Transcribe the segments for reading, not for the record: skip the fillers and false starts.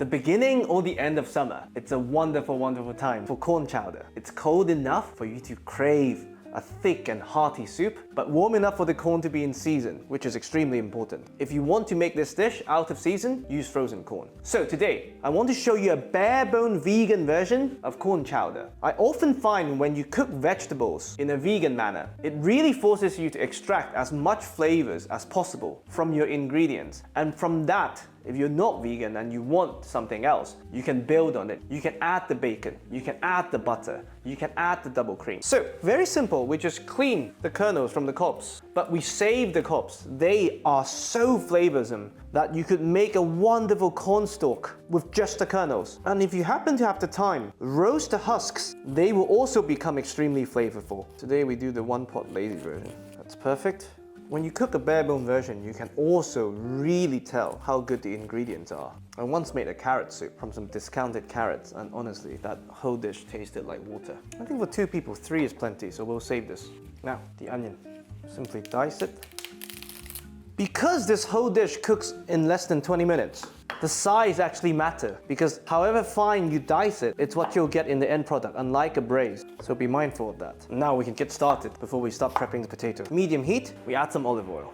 The beginning or the end of summer, it's a wonderful, wonderful time for corn chowder. It's cold enough for you to crave a thick and hearty soup, but warm enough for the corn to be in season, which is extremely important. If you want to make this dish out of season, use frozen corn. So today, I want to show you a bare-bone vegan version of corn chowder. I often find when you cook vegetables in a vegan manner, it really forces you to extract as much flavors as possible from your ingredients. And from that, if you're not vegan and you want something else, you can build on it. You can add the bacon, you can add the butter, you can add the double cream. So, very simple, we just clean the kernels from the cobs, but we save the cobs. They are so flavorsome that you could make a wonderful cornstalk with just the kernels. And if you happen to have the time, roast the husks. They will also become extremely flavorful. Today we do the one pot lazy version. That's perfect. When you cook a bare-bone version, you can also really tell how good the ingredients are. I once made a carrot soup from some discounted carrots, and honestly, that whole dish tasted like water. I think for 2 people, 3 is plenty, so we'll save this. Now, the onion. Simply dice it. Because this whole dish cooks in less than 20 minutes, the size actually matters, because however fine you dice it, it's what you'll get in the end product, unlike a braise. So be mindful of that. Now we can get started before we start prepping the potato. Medium heat, we add some olive oil.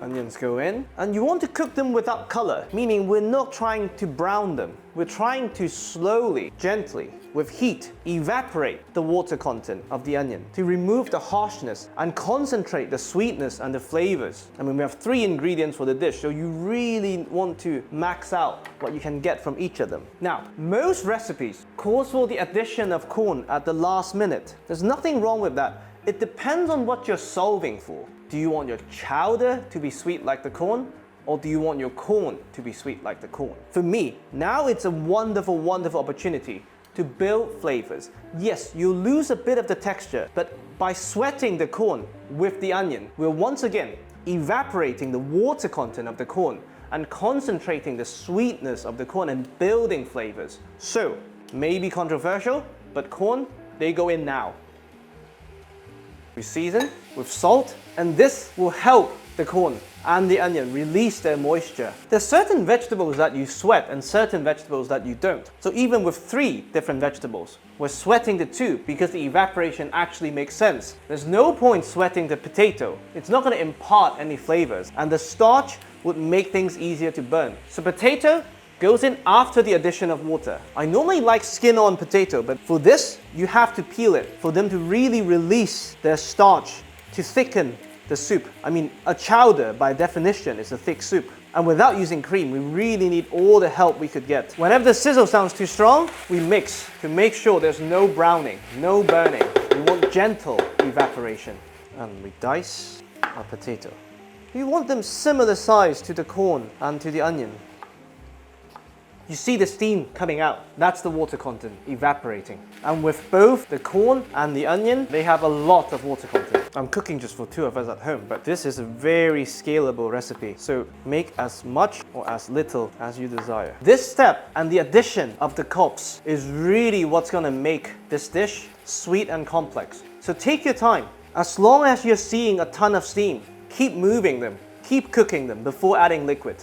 Onions go in, and you want to cook them without color, meaning we're not trying to brown them. We're trying to slowly, gently, with heat, evaporate the water content of the onion to remove the harshness and concentrate the sweetness and the flavors. I mean, we have 3 ingredients for the dish, so you really want to max out what you can get from each of them. Now, most recipes call for the addition of corn at the last minute. There's nothing wrong with that. It depends on what you're solving for. Do you want your chowder to be sweet like the corn? Or do you want your corn to be sweet like the corn? For me, now it's a wonderful, wonderful opportunity to build flavors. Yes, you'll lose a bit of the texture, but by sweating the corn with the onion, we're once again evaporating the water content of the corn and concentrating the sweetness of the corn and building flavors. So, maybe controversial, but corn, they go in now. We season with salt, and this will help the corn and the onion release their moisture. There's certain vegetables that you sweat and certain vegetables that you don't. So even with 3 different vegetables, we're sweating the 2 because the evaporation actually makes sense. There's no point sweating the potato. It's not going to impart any flavors, and the starch would make things easier to burn. So potato goes in after the addition of water. I normally like skin-on potato, but for this, you have to peel it for them to really release their starch to thicken the soup. I mean, a chowder, by definition, is a thick soup. And without using cream, we really need all the help we could get. Whenever the sizzle sounds too strong, we mix to make sure there's no browning, no burning. We want gentle evaporation. And we dice our potato. We want them similar size to the corn and to the onion. You see the steam coming out. That's the water content evaporating. And with both the corn and the onion, they have a lot of water content. I'm cooking just for 2 of us at home, but this is a very scalable recipe. So make as much or as little as you desire. This step and the addition of the cobs is really what's gonna make this dish sweet and complex. So take your time. As long as you're seeing a ton of steam, keep moving them, keep cooking them before adding liquid.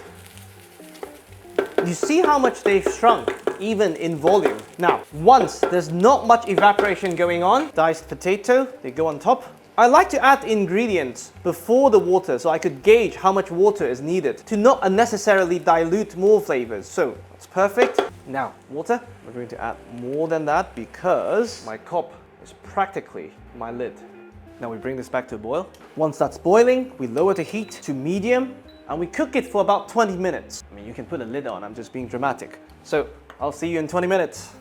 You see how much they've shrunk, even in volume. Now, once there's not much evaporation going on, diced potato, they go on top. I like to add ingredients before the water so I could gauge how much water is needed to not unnecessarily dilute more flavors. So, that's perfect. Now, water. We're going to add more than that because my cob is practically my lid. Now we bring this back to a boil. Once that's boiling, we lower the heat to medium, and we cook it for about 20 minutes. I mean, you can put a lid on, I'm just being dramatic. So, I'll see you in 20 minutes.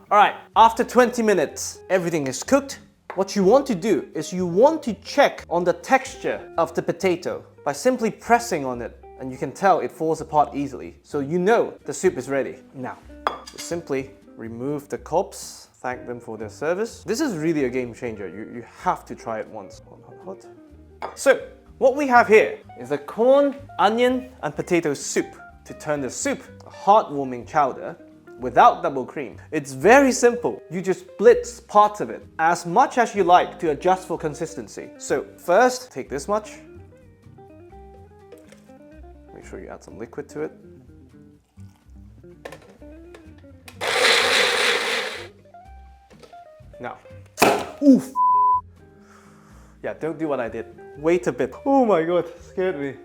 Alright, after 20 minutes, everything is cooked. What you want to do is you want to check on the texture of the potato by simply pressing on it, and you can tell it falls apart easily. So you know the soup is ready. Now, simply remove the cobs, thank them for their service. This is really a game changer. You have to try it once. Hot. So, what we have here is a corn, onion, and potato soup. To turn the soup a heartwarming chowder without double cream. It's very simple. You just blitz parts of it as much as you like to adjust for consistency. So first, take this much. Make sure you add some liquid to it. Now, oof! Yeah, don't do what I did. Wait a bit. Oh my god, scared me.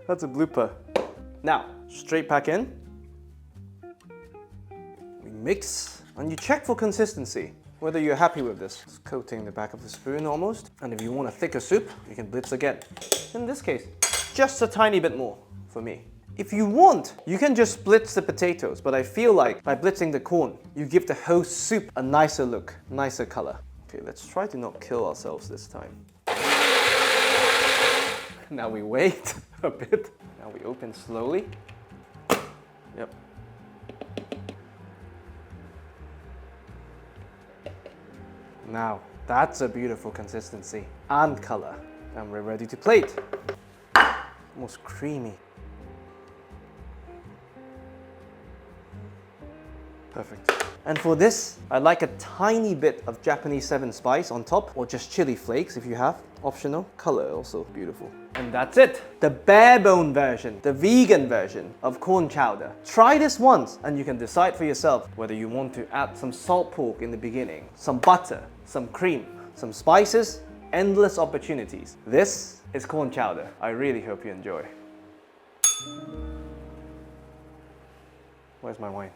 That's a blooper. Now, straight back in. We mix, and you check for consistency, whether you're happy with this. Just coating the back of the spoon almost. And if you want a thicker soup, you can blitz again. In this case, just a tiny bit more for me. If you want, you can just blitz the potatoes, but I feel like by blitzing the corn, you give the whole soup a nicer look, nicer color. Okay, let's try to not kill ourselves this time. Now we wait a bit. Now we open slowly. Yep. Now, that's a beautiful consistency and color. And we're ready to plate. Almost creamy. Perfect. And for this, I like a tiny bit of Japanese 7 spice on top, or just chili flakes if you have. Optional. Color also beautiful. And that's it. The bare bone version, the vegan version of corn chowder. Try this once and you can decide for yourself whether you want to add some salt pork in the beginning, some butter, some cream, some spices, endless opportunities. This is corn chowder. I really hope you enjoy. Where's my wine?